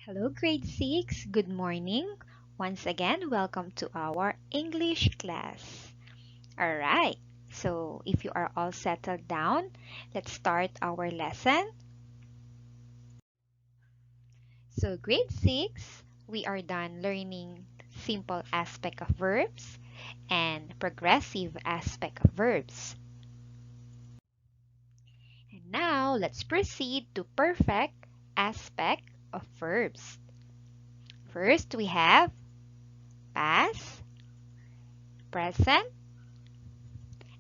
Hello, grade 6. Good morning. Once again, welcome to our English class. Alright, so if you are all settled down, let's start our lesson. So, grade 6, we are done learning simple aspect of verbs and progressive aspect of verbs. And now, let's proceed to perfect aspect of verbs. First, we have past, present,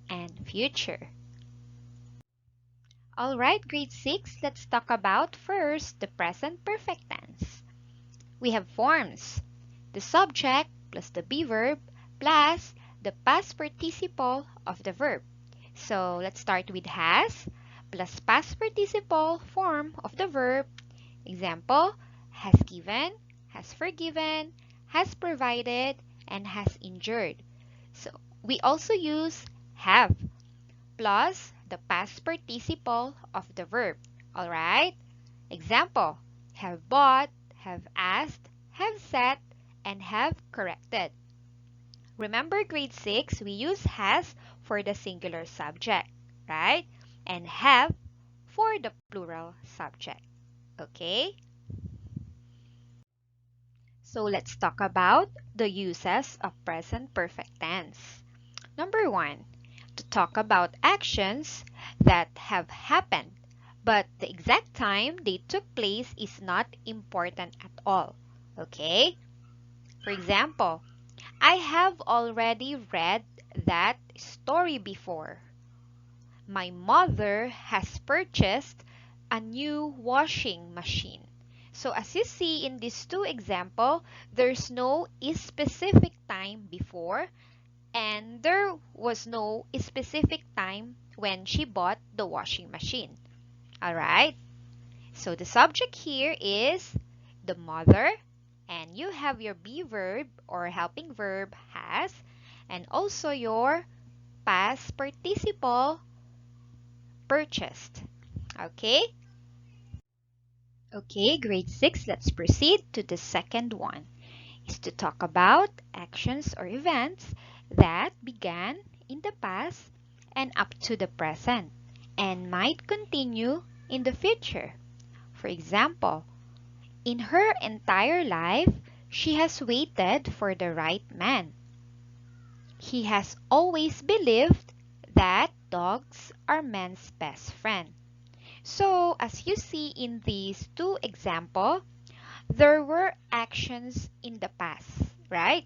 and future. Alright, grade 6, let's talk about first the present perfect tense. We have forms, the subject plus the be verb plus the past participle of the verb. So let's start with has plus past participle form of the verb. Example, has given, has forgiven, has provided, and has endured. So we also use have plus the past participle of the verb. Alright? Example, have bought, have asked, have set, and have corrected. Remember grade 6, we use has for the singular subject, right? And have for the plural subject. Okay? So let's talk about the uses of present perfect tense. Number 1, to talk about actions that have happened, but the exact time they took place is not important at all. Okay? For example, I have already read that story before. My mother has purchased a new washing machine. So as you see in these two examples, there's no specific time before and there was no specific time when she bought the washing machine. Alright? So the subject here is the mother, and you have your be verb or helping verb has, and also your past participle purchased. Okay? Okay, grade 6, let's proceed to the second one. Is to talk about actions or events that began in the past and up to the present and might continue in the future. For example, in her entire life, she has waited for the right man. He has always believed that dogs are man's best friend. So, as you see in these two examples, there were actions in the past, right?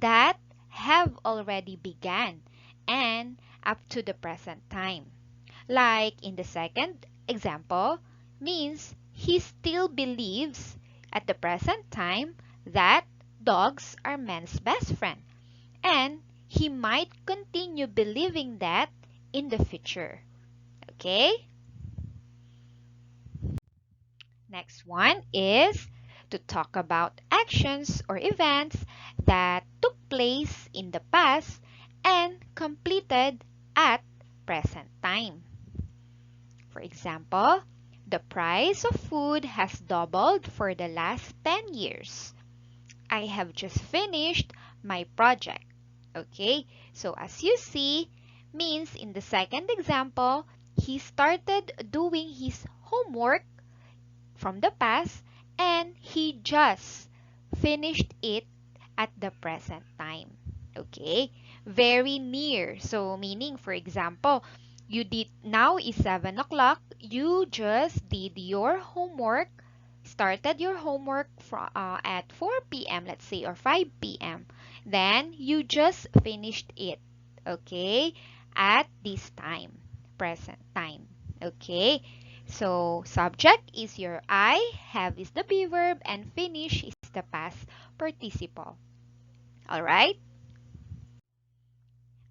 That have already begun and up to the present time. Like in the second example, means he still believes at the present time that dogs are man's best friend. And he might continue believing that in the future. Okay? Next one is to talk about actions or events that took place in the past and completed at present time. For example, the price of food has doubled for the last 10 years. I have just finished my project. Okay, so as you see, means in the second example, he started doing his homework from the past and he just finished it at the present time. Okay, very near. So meaning, for example, you did now is 7 o'clock, you just did your homework, started your homework at 4 p.m., let's say, or 5 p.m. Then you just finished it, okay, at this time, present time. Okay, so subject is your I, have is the be verb, and finish is the past participle. Alright?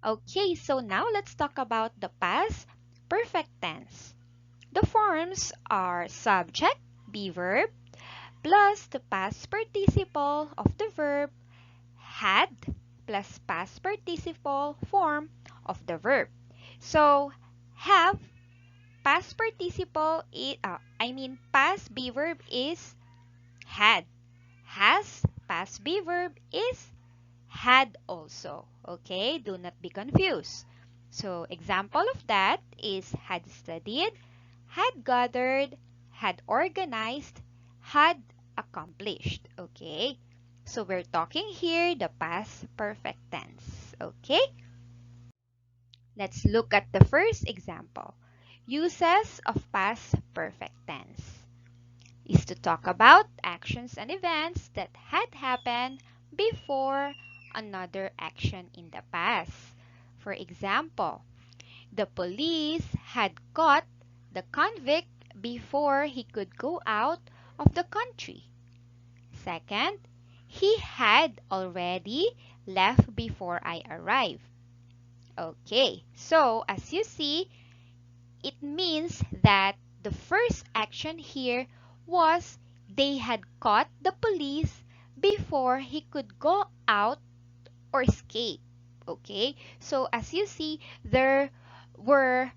Okay, so now let's talk about the past perfect tense. The forms are subject, be verb, plus the past participle of the verb, had, plus past participle form of the verb. So, have, past participle, past be verb is had. Has past B verb is had also. Okay, do not be confused. So example of that is had studied, had gathered, had organized, had accomplished. Okay, so we're talking here the past perfect tense. Okay, let's look at the first example. Uses of past perfect tense is to talk about actions and events that had happened before another action in the past. For example, the police had caught the convict before he could go out of the country. Second, he had already left before I arrived. Okay, so as you see, it means that the first action here was they had caught the police before he could go out or escape. Okay, so as you see, were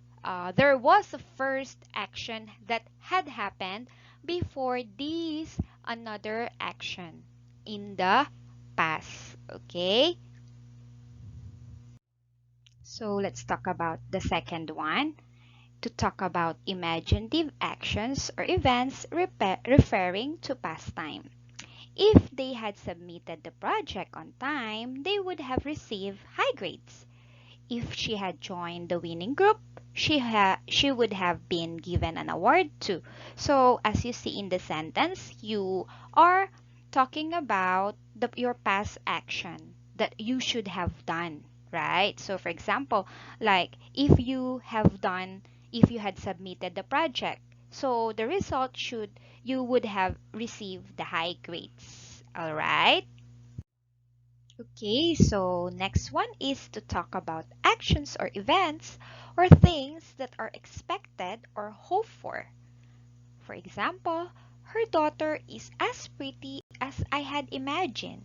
there was a first action that had happened before this another action in the past. Okay, so let's talk about the second one. To talk about imaginative actions or events referring to past time. If they had submitted the project on time, they would have received high grades. If she had joined the winning group, she would have been given an award too. So as you see in the sentence, you are talking about your past action that you should have done, right? So for example, like if you had submitted the project, so the result you would have received the high grades. All right? Okay, so next one is to talk about actions or events or things that are expected or hoped for. For example, her daughter is as pretty as I had imagined.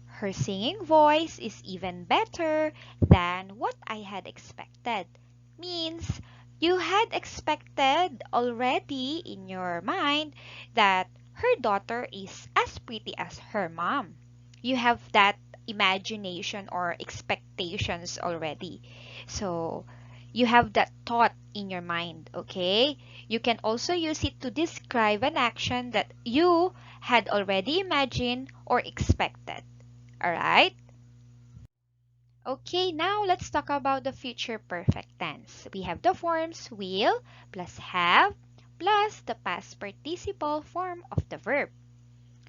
Her singing voice is even better than what I had expected. Means you had expected already in your mind that her daughter is as pretty as her mom. You have that imagination or expectations already. So you have that thought in your mind, okay? You can also use it to describe an action that you had already imagined or expected. Alright? Okay, now let's talk about the future perfect tense. We have the forms will plus have plus the past participle form of the verb.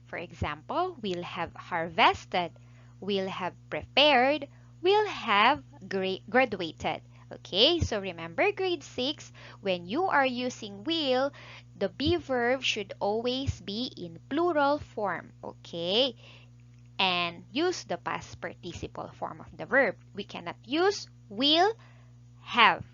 For example, will have harvested, will have prepared, will have graduated. Okay, so remember grade 6, when you are using will, the be verb should always be in plural form. Okay, and use the past participle form of the verb. We cannot use will have,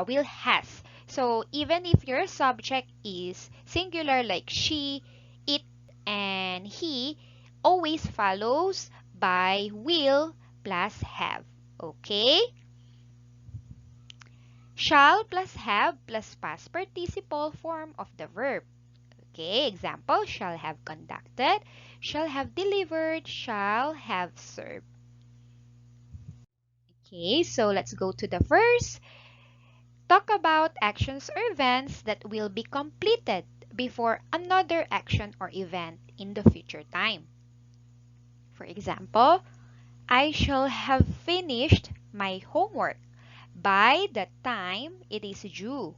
will has. So even if your subject is singular like she, it, and he, always follows by will plus have. Okay? Shall plus have plus past participle form of the verb. Okay, example, shall have conducted, shall have delivered, shall have served. Okay, so let's go to the first. Talk about actions or events that will be completed before another action or event in the future time. For example, I shall have finished my homework by the time it is due.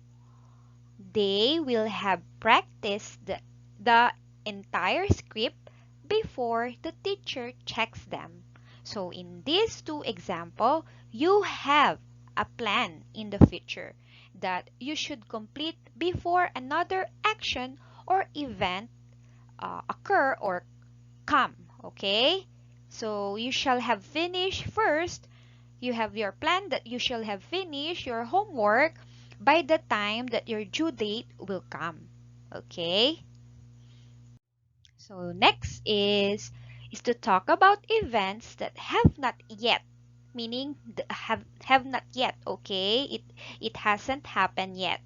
They will have practiced the entire script before the teacher checks them. So in these two examples, you have a plan in the future that you should complete before another action or event occur or come. Okay? So you shall have finished first. You have your plan that you shall have finished your homework by the time that your due date will come. Okay? So next is to talk about events that have not yet, meaning have not yet, okay? It hasn't happened yet.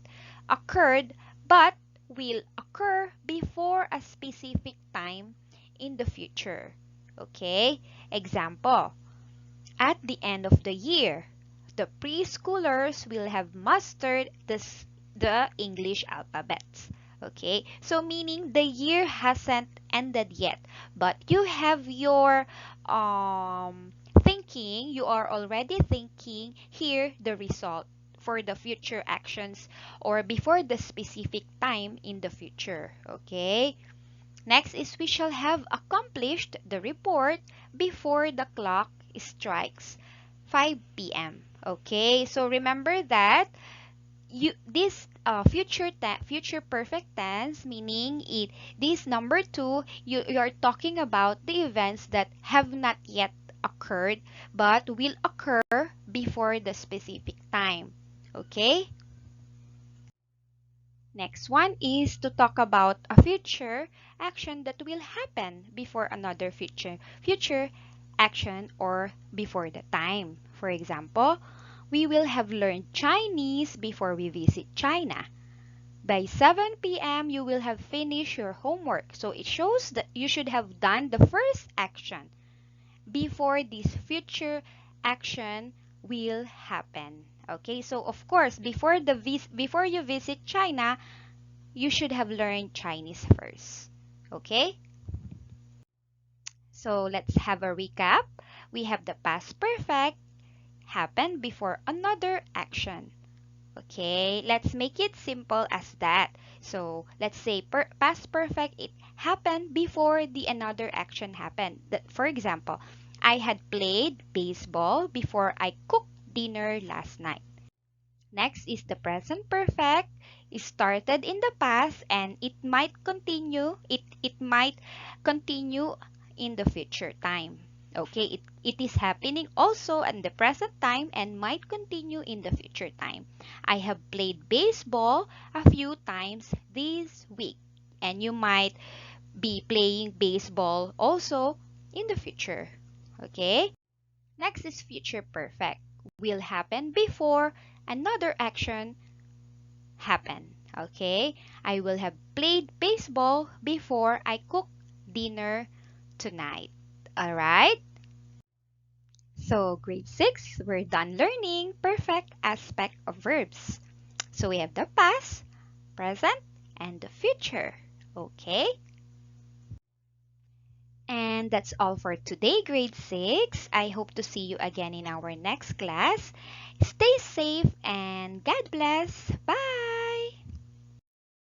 Occurred but will occur before a specific time in the future. Okay? Example, at the end of the year, the preschoolers will have mastered the English alphabets. Okay, so meaning the year hasn't ended yet, but you have your thinking, you are already thinking here the result for the future actions or before the specific time in the future. Okay, next is we shall have accomplished the report before the clock strikes 5 p.m. Okay, so remember that this future perfect tense, meaning this number two, you're talking about the events that have not yet occurred but will occur before the specific time. Okay, next one is to talk about a future action that will happen before another future action or before the time. For example, we will have learned Chinese before we visit China. By 7 p.m., you will have finished your homework. So it shows that you should have done the first action before this future action will happen. Okay, so of course, before you visit China, you should have learned Chinese first. Okay? So let's have a recap. We have the past perfect happen before another action. Okay, let's make it simple as that. So let's say past perfect, it happened before the another action happened. For example, I had played baseball before I cooked dinner last night. Next is the present perfect. It started in the past and it might continue in the future time. Okay, it is happening also in the present time and might continue in the future time. I have played baseball a few times this week, and you might be playing baseball also in the future. Okay? Next is future perfect. Will happen before another action happen. Okay? I will have played baseball before I cook dinner tonight. Alright? So grade 6, we're done learning perfect aspect of verbs. So we have the past, present, and the future. Okay? And that's all for today, grade 6. I hope to see you again in our next class. Stay safe and God bless. Bye!